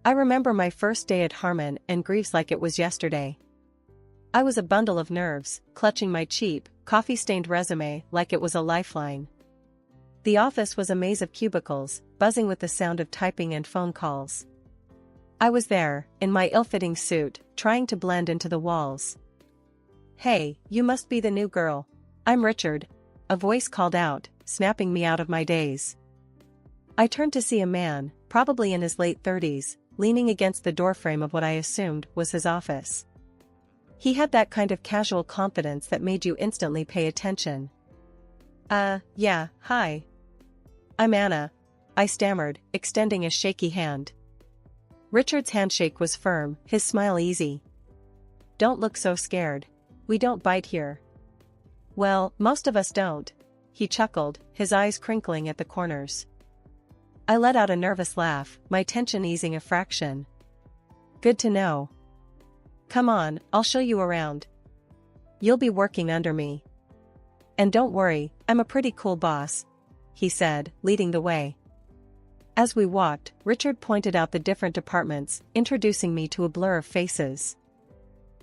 I remember my first day at Harmon and Greaves like it was yesterday. I was a bundle of nerves, clutching my cheap, coffee-stained resume like it was a lifeline. The office was a maze of cubicles, buzzing with the sound of typing and phone calls. I was there, in my ill-fitting suit, trying to blend into the walls. "Hey, you must be the new girl." "I'm Richard," a voice called out, snapping me out of my daze. I turned to see a man, probably in his late 30s, leaning against the doorframe of what I assumed was his office. He had that kind of casual confidence that made you instantly pay attention. Yeah, hi. I'm Anna," I stammered, extending a shaky hand. Richard's handshake was firm, his smile easy. "Don't look so scared. We don't bite here." "Well, most of us don't," he chuckled, his eyes crinkling at the corners. I let out a nervous laugh, my tension easing a fraction. "Good to know. Come on, I'll show you around. You'll be working under me. And don't worry, I'm a pretty cool boss," he said, leading the way. As we walked, Richard pointed out the different departments, introducing me to a blur of faces.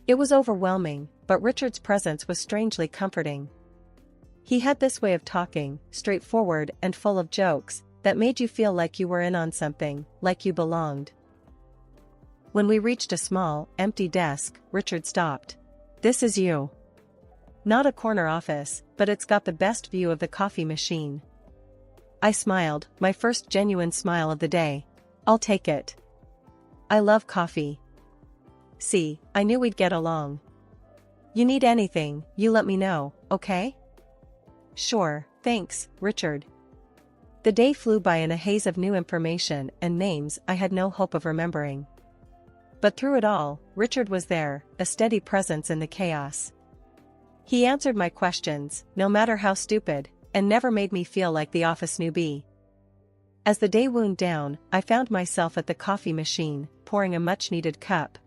It was overwhelming, but Richard's presence was strangely comforting. He had this way of talking, straightforward and full of jokes, that made you feel like you were in on something, like you belonged. When we reached a small, empty desk, Richard stopped. "This is you. Not a corner office, but it's got the best view of the coffee machine." I smiled, my first genuine smile of the day. "I'll take it. I love coffee." "See, I knew we'd get along. You need anything, you let me know, okay?" "Sure, thanks, Richard." The day flew by in a haze of new information and names I had no hope of remembering. But through it all, Richard was there, a steady presence in the chaos. He answered my questions, no matter how stupid, and never made me feel like the office newbie. As the day wound down, I found myself at the coffee machine, pouring a much-needed cup.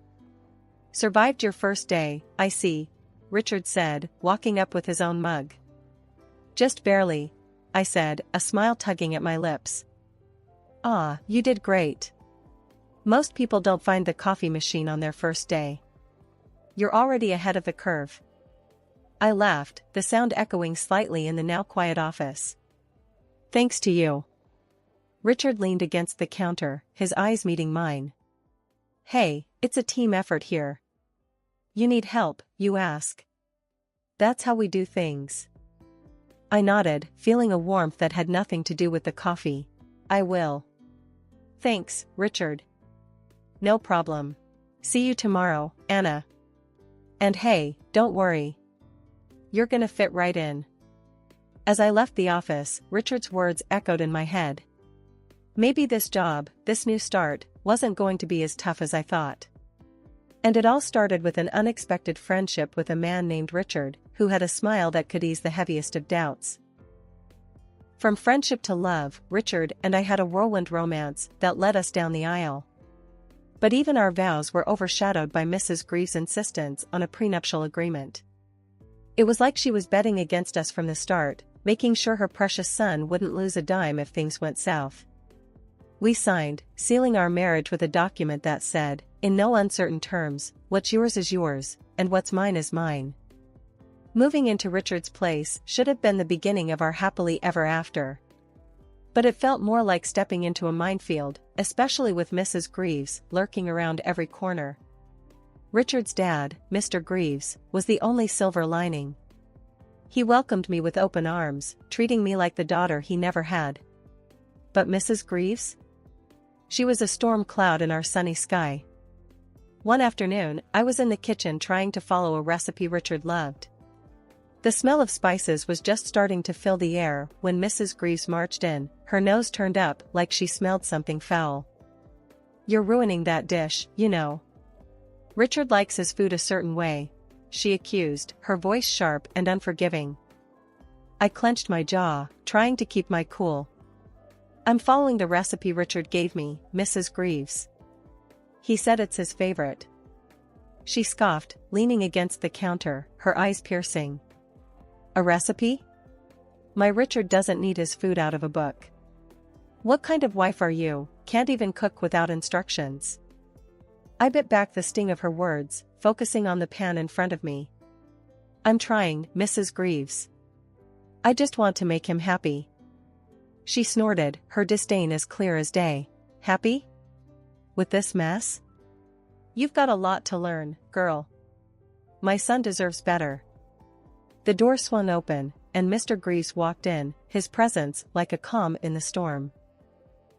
"Survived your first day, I see," Richard said, walking up with his own mug. "Just barely," I said, a smile tugging at my lips. "Ah, you did great. Most people don't find the coffee machine on their first day. You're already ahead of the curve." I laughed, the sound echoing slightly in the now quiet office. "Thanks to you." Richard leaned against the counter, his eyes meeting mine. "Hey, it's a team effort here. You need help, you ask. That's how we do things." I nodded, feeling a warmth that had nothing to do with the coffee. "I will." "Thanks, Richard." "No problem. See you tomorrow, Anna. And hey, don't worry. You're gonna fit right in." As I left the office, Richard's words echoed in my head. Maybe this job, this new start, wasn't going to be as tough as I thought. And it all started with an unexpected friendship with a man named Richard, who had a smile that could ease the heaviest of doubts. From friendship to love, Richard and I had a whirlwind romance that led us down the aisle. But even our vows were overshadowed by Mrs. Greaves' insistence on a prenuptial agreement. It was like she was betting against us from the start, making sure her precious son wouldn't lose a dime if things went south. We signed, sealing our marriage with a document that said, in no uncertain terms, "What's yours is yours, and what's mine is mine." Moving into Richard's place should have been the beginning of our happily ever after. But it felt more like stepping into a minefield, especially with Mrs. Greaves lurking around every corner. Richard's dad, Mr. Greaves, was the only silver lining. He welcomed me with open arms, treating me like the daughter he never had. But Mrs. Greaves? She was a storm cloud in our sunny sky. One afternoon, I was in the kitchen trying to follow a recipe Richard loved. The smell of spices was just starting to fill the air when Mrs. Greaves marched in, her nose turned up like she smelled something foul. "You're ruining that dish, you know. Richard likes his food a certain way," she accused, her voice sharp and unforgiving. I clenched my jaw, trying to keep my cool. "I'm following the recipe Richard gave me, Mrs. Greaves. He said it's his favorite." She scoffed, leaning against the counter, her eyes piercing. "A recipe? My Richard doesn't need his food out of a book. What kind of wife are you, can't even cook without instructions?" I bit back the sting of her words, focusing on the pan in front of me. I'm trying, Mrs. Greaves. I just want to make him happy. She snorted, her disdain as clear as day. Happy? With this mess? You've got a lot to learn, girl. My son deserves better. The door swung open, and Mr. Greaves walked in, his presence like a calm in the storm.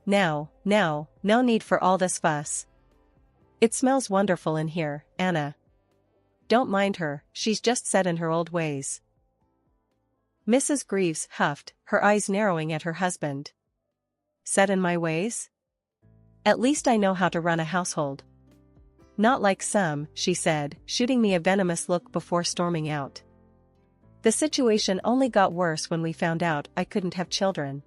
Now, no need for all this fuss. It smells wonderful in here, Anna. Don't mind her, she's just set in her old ways. Mrs. Greaves huffed, her eyes narrowing at her husband. Set in my ways? At least I know how to run a household. Not like some, she said, shooting me a venomous look before storming out. The situation only got worse when we found out I couldn't have children.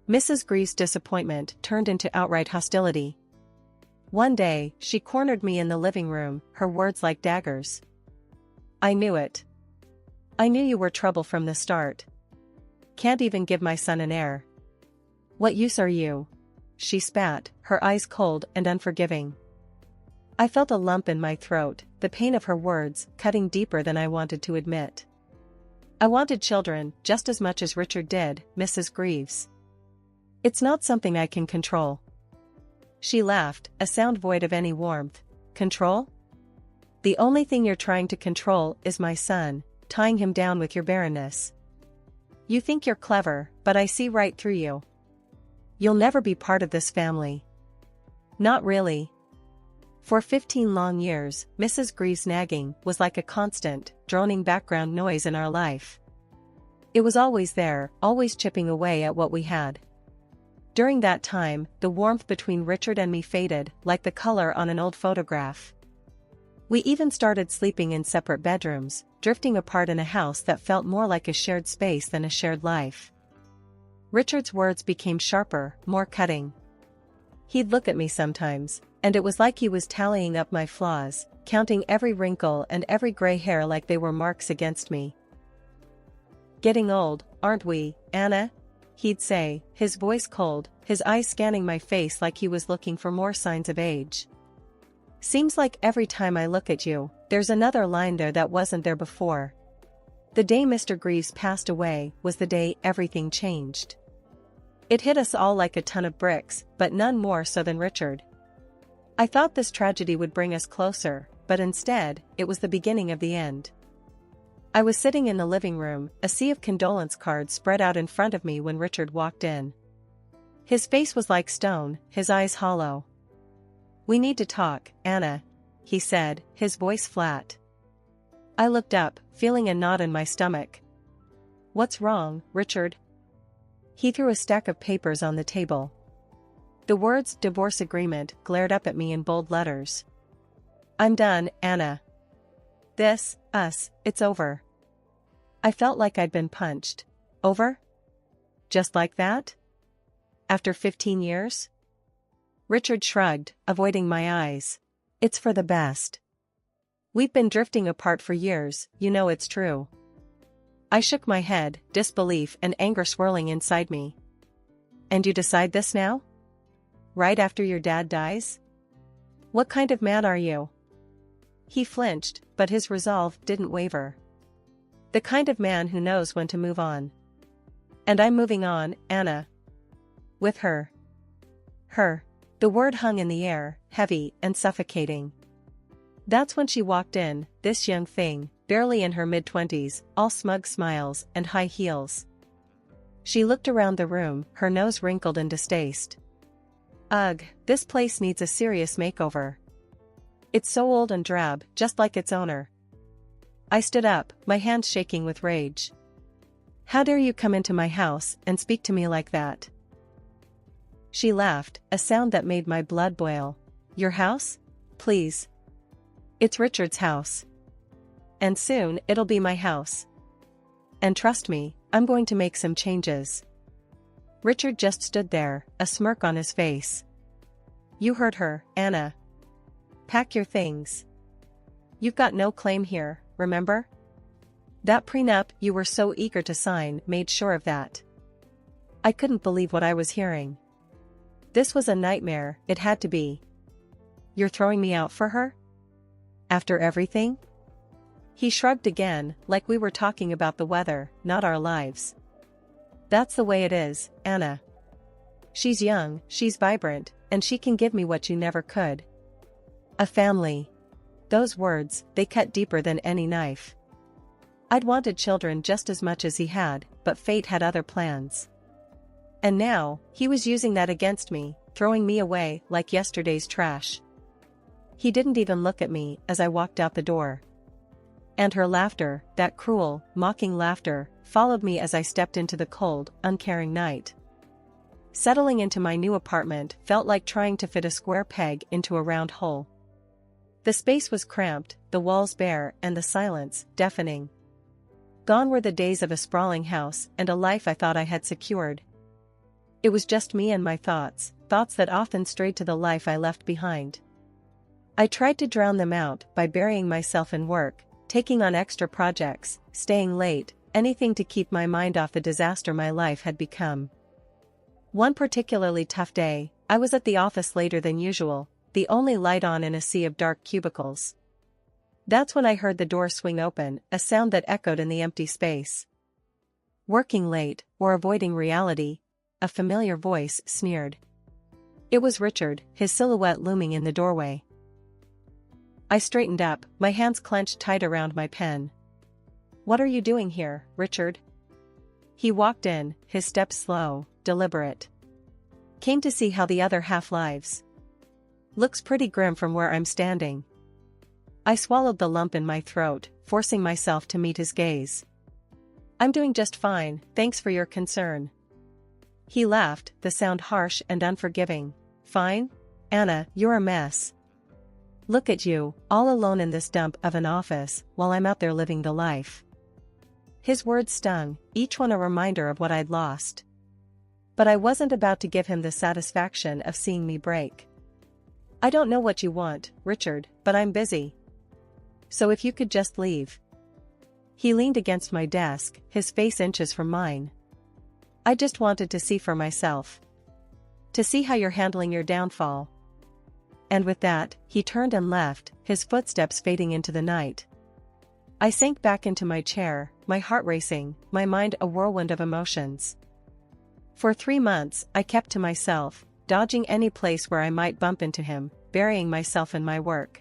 Mrs. Greaves' disappointment turned into outright hostility. One day, she cornered me in the living room, her words like daggers. I knew it. I knew you were trouble from the start. Can't even give my son an heir. What use are you? She spat, her eyes cold and unforgiving. I felt a lump in my throat, the pain of her words cutting deeper than I wanted to admit. I wanted children just as much as Richard did, Mrs. Greaves. It's not something I can control. She laughed, a sound void of any warmth. Control? The only thing you're trying to control is my son, tying him down with your barrenness. You think you're clever, but I see right through you. You'll never be part of this family. Not really. For 15 long years, Mrs. Greaves' nagging was like a constant, droning background noise in our life. It was always there, always chipping away at what we had. During that time, the warmth between Richard and me faded, like the color on an old photograph. We even started sleeping in separate bedrooms, drifting apart in a house that felt more like a shared space than a shared life. Richard's words became sharper, more cutting. He'd look at me sometimes, and it was like he was tallying up my flaws, counting every wrinkle and every gray hair like they were marks against me. Getting old, aren't we, Anna? He'd say, his voice cold, his eyes scanning my face like he was looking for more signs of age. Seems like every time I look at you, there's another line there that wasn't there before. The day Mr. Greaves passed away was the day everything changed. It hit us all like a ton of bricks, but none more so than Richard. I thought this tragedy would bring us closer, but instead, it was the beginning of the end. I was sitting in the living room, a sea of condolence cards spread out in front of me when Richard walked in. His face was like stone, his eyes hollow. We need to talk, Anna, he said, his voice flat. I looked up, feeling a knot in my stomach. What's wrong, Richard? He threw a stack of papers on the table. The words divorce agreement glared up at me in bold letters. I'm done, Anna. This, us, it's over. I felt like I'd been punched. Over? Just like that? After 15 years? Richard shrugged, avoiding my eyes. It's for the best. We've been drifting apart for years, you know it's true. I shook my head, disbelief and anger swirling inside me. And you decide this now? Right after your dad dies? What kind of man are you? He flinched, but his resolve didn't waver. The kind of man who knows when to move on. And I'm moving on, Anna. With her. Her. The word hung in the air, heavy and suffocating. That's when she walked in, this young thing, barely in her mid-20s, all smug smiles and high heels. She looked around the room, her nose wrinkled in distaste. Ugh, this place needs a serious makeover. It's so old and drab, just like its owner. I stood up, my hands shaking with rage. How dare you come into my house and speak to me like that? She laughed, a sound that made my blood boil. Your house? Please. It's Richard's house. And soon, it'll be my house. And trust me, I'm going to make some changes. Richard just stood there, a smirk on his face. You heard her, Anna. Pack your things. You've got no claim here, remember? That prenup you were so eager to sign made sure of that. I couldn't believe what I was hearing. This was a nightmare, it had to be. You're throwing me out for her? After everything? He shrugged again, like we were talking about the weather, not our lives. That's the way it is, Anna. She's young, she's vibrant, and she can give me what you never could. A family. Those words, they cut deeper than any knife. I'd wanted children just as much as he had, but fate had other plans. And now, he was using that against me, throwing me away like yesterday's trash. He didn't even look at me as I walked out the door. And her laughter, that cruel, mocking laughter, followed me as I stepped into the cold, uncaring night. Settling into my new apartment felt like trying to fit a square peg into a round hole. The space was cramped, the walls bare, and the silence, deafening. Gone were the days of a sprawling house and a life I thought I had secured. It was just me and my thoughts that often strayed to the life I left behind. I tried to drown them out by burying myself in work, taking on extra projects, staying late, anything to keep my mind off the disaster my life had become. One particularly tough day, I was at the office later than usual, the only light on in a sea of dark cubicles. That's when I heard the door swing open, a sound that echoed in the empty space. Working late, or avoiding reality? A familiar voice sneered. It was Richard, his silhouette looming in the doorway. I straightened up, my hands clenched tight around my pen. What are you doing here, Richard? He walked in, his steps slow, deliberate. Came to see how the other half lives. Looks pretty grim from where I'm standing. I swallowed the lump in my throat, forcing myself to meet his gaze. I'm doing just fine, thanks for your concern. He laughed, the sound harsh and unforgiving. Fine? Anna, you're a mess. Look at you, all alone in this dump of an office, while I'm out there living the life. His words stung, each one a reminder of what I'd lost. But I wasn't about to give him the satisfaction of seeing me break. I don't know what you want, Richard, but I'm busy. So if you could just leave. He leaned against my desk, his face inches from mine. I just wanted to see for myself. To see how you're handling your downfall. And with that, he turned and left, his footsteps fading into the night. I sank back into my chair, my heart racing, my mind a whirlwind of emotions. For 3 months, I kept to myself, dodging any place where I might bump into him, burying myself in my work.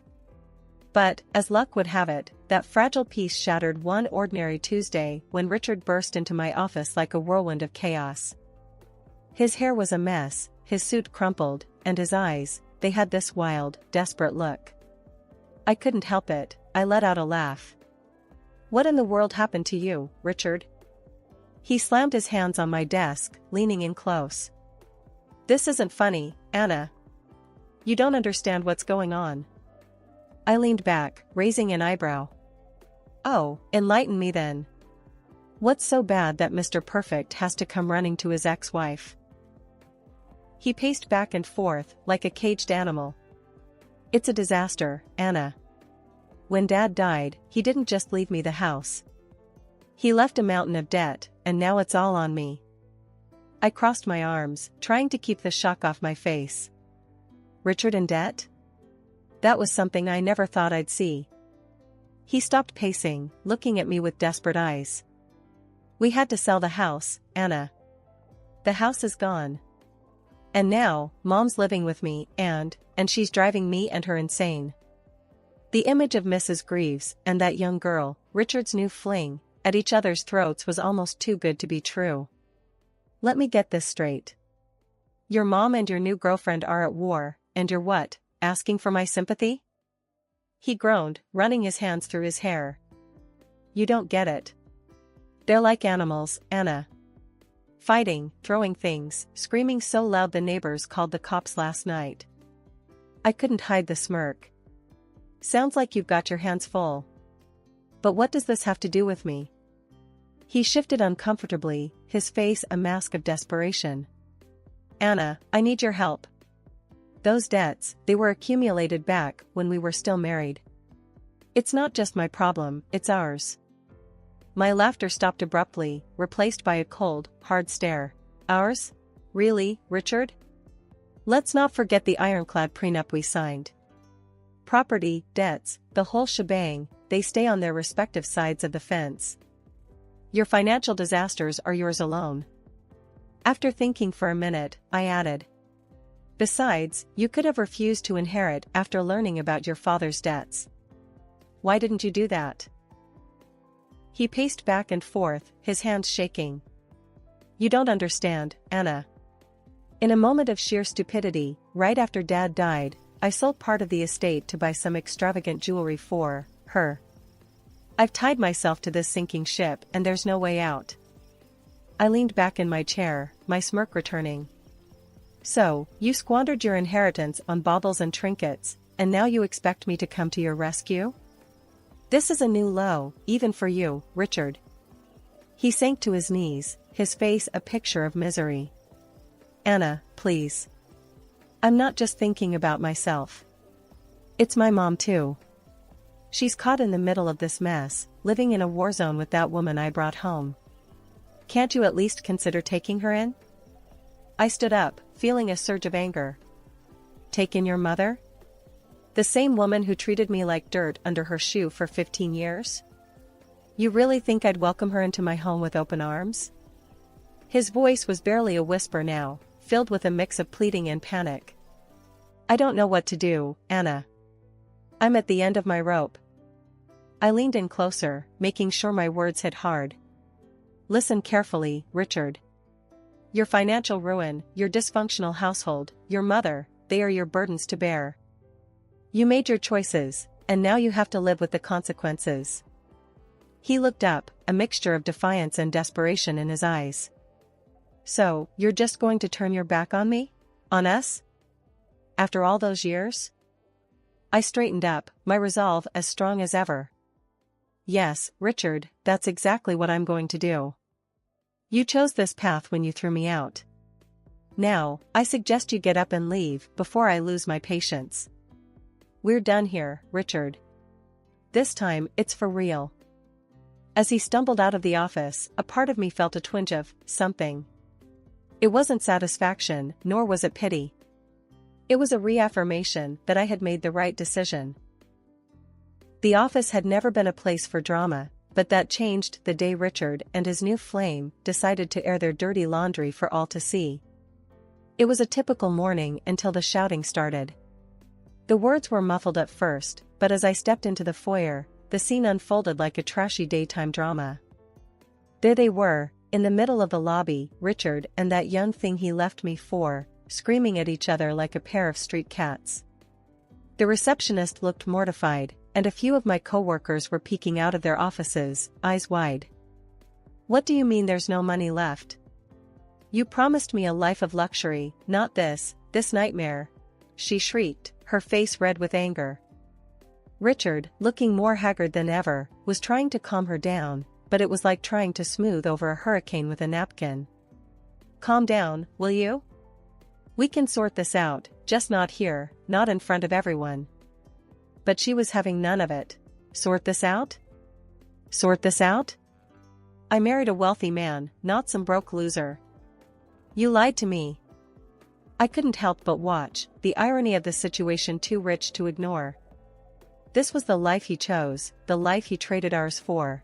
But, as luck would have it, that fragile peace shattered one ordinary Tuesday when Richard burst into my office like a whirlwind of chaos. His hair was a mess, his suit crumpled, and his eyes, they had this wild, desperate look. I couldn't help it, I let out a laugh. What in the world happened to you, Richard? He slammed his hands on my desk, leaning in close. This isn't funny, Anna. You don't understand what's going on. I leaned back, raising an eyebrow. Oh, enlighten me then. What's so bad that Mr. Perfect has to come running to his ex-wife? He paced back and forth, like a caged animal. It's a disaster, Anna. When Dad died, he didn't just leave me the house. He left a mountain of debt, and now it's all on me. I crossed my arms, trying to keep the shock off my face. Richard in debt? That was something I never thought I'd see. He stopped pacing, looking at me with desperate eyes. We had to sell the house, Anna. The house is gone. And now, Mom's living with me, and she's driving me and her insane. The image of Mrs. Greaves and that young girl, Richard's new fling, at each other's throats was almost too good to be true. Let me get this straight. Your mom and your new girlfriend are at war, and you're what, asking for my sympathy? He groaned, running his hands through his hair. You don't get it. They're like animals, Anna. Fighting, throwing things, screaming so loud the neighbors called the cops last night. I couldn't hide the smirk. Sounds like you've got your hands full. But what does this have to do with me? He shifted uncomfortably, his face a mask of desperation. Anna, I need your help. Those debts, they were accumulated back when we were still married. It's not just my problem, it's ours. My laughter stopped abruptly, replaced by a cold, hard stare. Ours? Really, Richard? Let's not forget the ironclad prenup we signed. Property, debts, the whole shebang, they stay on their respective sides of the fence. Your financial disasters are yours alone. After thinking for a minute, I added. Besides, you could have refused to inherit after learning about your father's debts. Why didn't you do that? He paced back and forth, his hands shaking. You don't understand, Anna. In a moment of sheer stupidity, right after Dad died, I sold part of the estate to buy some extravagant jewelry for her. I've tied myself to this sinking ship and there's no way out. I leaned back in my chair, my smirk returning. So, you squandered your inheritance on baubles and trinkets, and now you expect me to come to your rescue? This is a new low, even for you, Richard. He sank to his knees, his face a picture of misery. Anna, please. I'm not just thinking about myself. It's my mom too. She's caught in the middle of this mess, living in a war zone with that woman I brought home. Can't you at least consider taking her in? I stood up, feeling a surge of anger. Take in your mother? The same woman who treated me like dirt under her shoe for 15 years? You really think I'd welcome her into my home with open arms? His voice was barely a whisper now, filled with a mix of pleading and panic. I don't know what to do, Anna. I'm at the end of my rope. I leaned in closer, making sure my words hit hard. Listen carefully, Richard. Your financial ruin, your dysfunctional household, your mother, they are your burdens to bear. You made your choices, and now you have to live with the consequences. He looked up, a mixture of defiance and desperation in his eyes. So, you're just going to turn your back on me? On us? After all those years? I straightened up, my resolve as strong as ever. Yes, Richard, that's exactly what I'm going to do. You chose this path when you threw me out. Now, I suggest you get up and leave before I lose my patience. We're done here, Richard. This time, it's for real. As he stumbled out of the office, a part of me felt a twinge of something. It wasn't satisfaction, nor was it pity. It was a reaffirmation that I had made the right decision. The office had never been a place for drama, but that changed the day Richard and his new flame decided to air their dirty laundry for all to see. It was a typical morning until the shouting started. The words were muffled at first, but as I stepped into the foyer, the scene unfolded like a trashy daytime drama. There they were, in the middle of the lobby, Richard and that young thing he left me for, screaming at each other like a pair of street cats. The receptionist looked mortified, and a few of my coworkers were peeking out of their offices, eyes wide. What do you mean there's no money left? You promised me a life of luxury, not this nightmare, she shrieked, her face red with anger. Richard, looking more haggard than ever, was trying to calm her down, but it was like trying to smooth over a hurricane with a napkin. Calm down, will you? We can sort this out, just not here, not in front of everyone. But she was having none of it. Sort this out? Sort this out? I married a wealthy man, not some broke loser. You lied to me. I couldn't help but watch, the irony of the situation too rich to ignore. This was the life he chose, the life he traded ours for.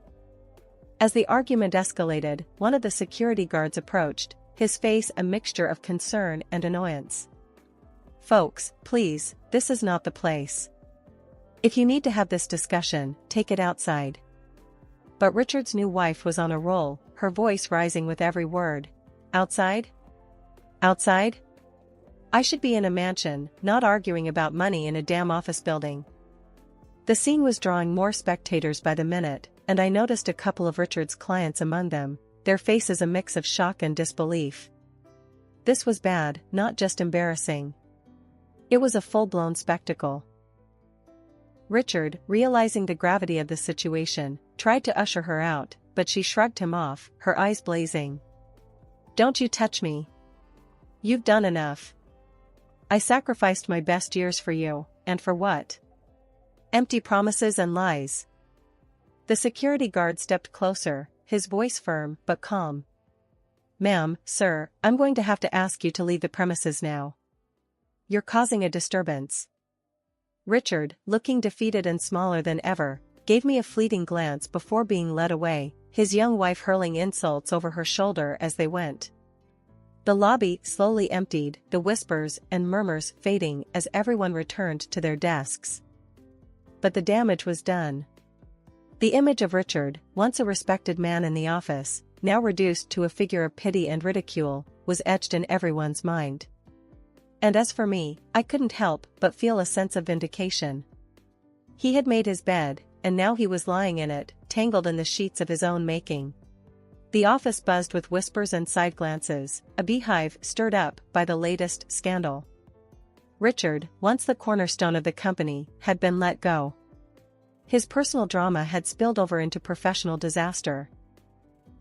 As the argument escalated, one of the security guards approached, his face a mixture of concern and annoyance. Folks, please, this is not the place. If you need to have this discussion, take it outside. But Richard's new wife was on a roll, her voice rising with every word. Outside? Outside? I should be in a mansion, not arguing about money in a damn office building. The scene was drawing more spectators by the minute, and I noticed a couple of Richard's clients among them, their faces a mix of shock and disbelief. This was bad, not just embarrassing. It was a full-blown spectacle. Richard, realizing the gravity of the situation, tried to usher her out, but she shrugged him off, her eyes blazing. Don't you touch me. You've done enough. I sacrificed my best years for you, and for what? Empty promises and lies. The security guard stepped closer, his voice firm but calm. Ma'am, sir, I'm going to have to ask you to leave the premises now. You're causing a disturbance. Richard, looking defeated and smaller than ever, gave me a fleeting glance before being led away, his young wife hurling insults over her shoulder as they went. The lobby slowly emptied, the whispers and murmurs fading as everyone returned to their desks. But the damage was done. The image of Richard, once a respected man in the office, now reduced to a figure of pity and ridicule, was etched in everyone's mind. And as for me, I couldn't help but feel a sense of vindication. He had made his bed, and now he was lying in it, tangled in the sheets of his own making. The office buzzed with whispers and side glances, a beehive stirred up by the latest scandal. Richard, once the cornerstone of the company, had been let go. His personal drama had spilled over into professional disaster.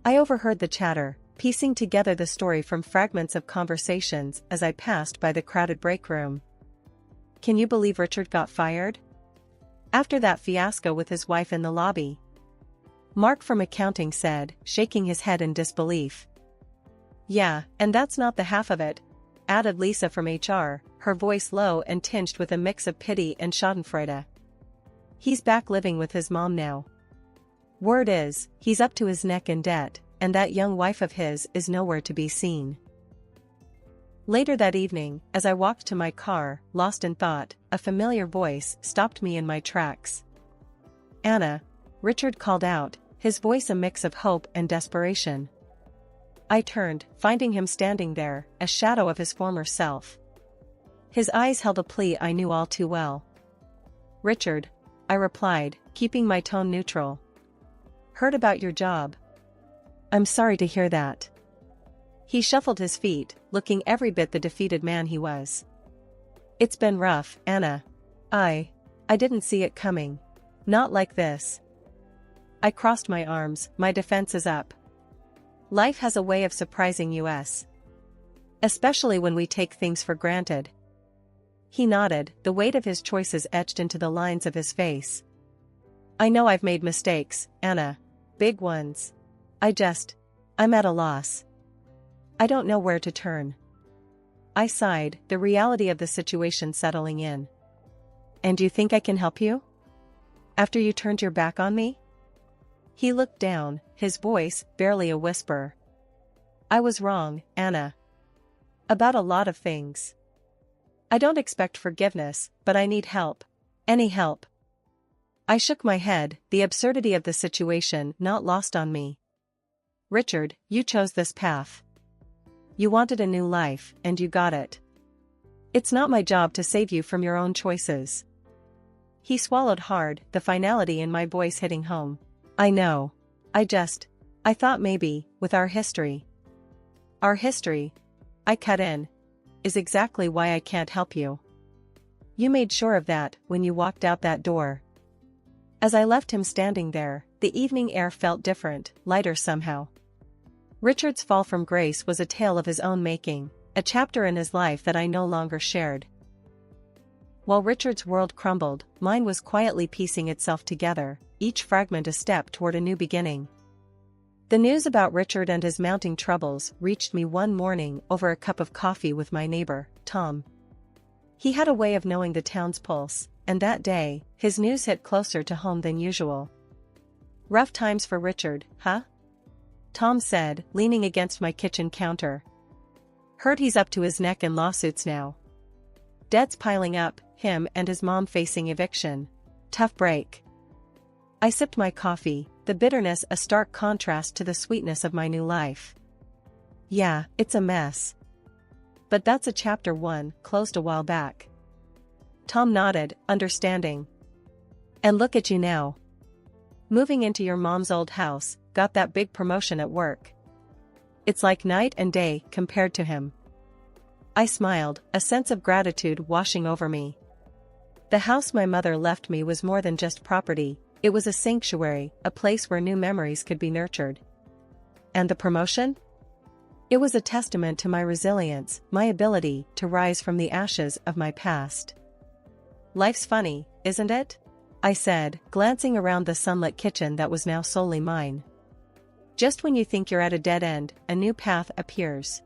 I overheard the chatter, piecing together the story from fragments of conversations as I passed by the crowded break room. Can you believe Richard got fired? After that fiasco with his wife in the lobby? Mark from accounting said, shaking his head in disbelief. Yeah, and that's not the half of it, added Lisa from HR, her voice low and tinged with a mix of pity and schadenfreude. He's back living with his mom now. Word is, he's up to his neck in debt, and that young wife of his is nowhere to be seen. Later that evening, as I walked to my car, lost in thought, a familiar voice stopped me in my tracks. Anna, Richard called out, his voice a mix of hope and desperation. I turned, finding him standing there, a shadow of his former self. His eyes held a plea I knew all too well. Richard, I replied, keeping my tone neutral. Heard about your job. I'm sorry to hear that. He shuffled his feet, looking every bit the defeated man he was. It's been rough, Anna. I didn't see it coming. Not like this. I crossed my arms, my defenses up. Life has a way of surprising us. Especially when we take things for granted. He nodded, the weight of his choices etched into the lines of his face. I know I've made mistakes, Anna. Big ones. I'm at a loss. I don't know where to turn. I sighed, the reality of the situation settling in. And you think I can help you? After you turned your back on me? He looked down, his voice barely a whisper. I was wrong, Anna. About a lot of things. I don't expect forgiveness, but I need help. Any help. I shook my head, the absurdity of the situation not lost on me. Richard, you chose this path. You wanted a new life, and you got it. It's not my job to save you from your own choices. He swallowed hard, the finality in my voice hitting home. I know. I thought maybe, with our history. Our history, I cut in, is exactly why I can't help you. You made sure of that when you walked out that door. As I left him standing there, the evening air felt different, lighter somehow. Richard's fall from grace was a tale of his own making, a chapter in his life that I no longer shared. While Richard's world crumbled, mine was quietly piecing itself together, each fragment a step toward a new beginning. The news about Richard and his mounting troubles reached me one morning over a cup of coffee with my neighbor, Tom. He had a way of knowing the town's pulse, and that day, his news hit closer to home than usual. Rough times for Richard, huh? Tom said, leaning against my kitchen counter. Heard he's up to his neck in lawsuits now. Debts piling up, him and his mom facing eviction. Tough break. I sipped my coffee, the bitterness a stark contrast to the sweetness of my new life. Yeah, it's a mess. But that's a chapter 1, closed a while back. Tom nodded, understanding. And look at you now. Moving into your mom's old house, got that big promotion at work. It's like night and day compared to him. I smiled, a sense of gratitude washing over me. The house my mother left me was more than just property, it was a sanctuary, a place where new memories could be nurtured. And the promotion? It was a testament to my resilience, my ability to rise from the ashes of my past. Life's funny, isn't it? I said, glancing around the sunlit kitchen that was now solely mine. Just when you think you're at a dead end, a new path appears.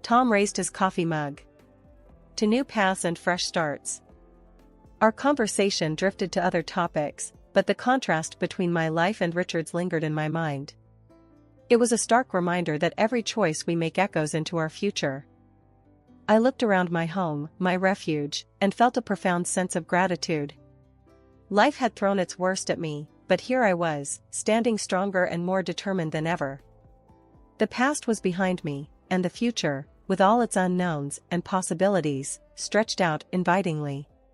Tom raised his coffee mug. To new paths and fresh starts. Our conversation drifted to other topics, but the contrast between my life and Richard's lingered in my mind. It was a stark reminder that every choice we make echoes into our future. I looked around my home, my refuge, and felt a profound sense of gratitude. Life had thrown its worst at me, but here I was, standing stronger and more determined than ever. The past was behind me, and the future, with all its unknowns and possibilities, stretched out invitingly.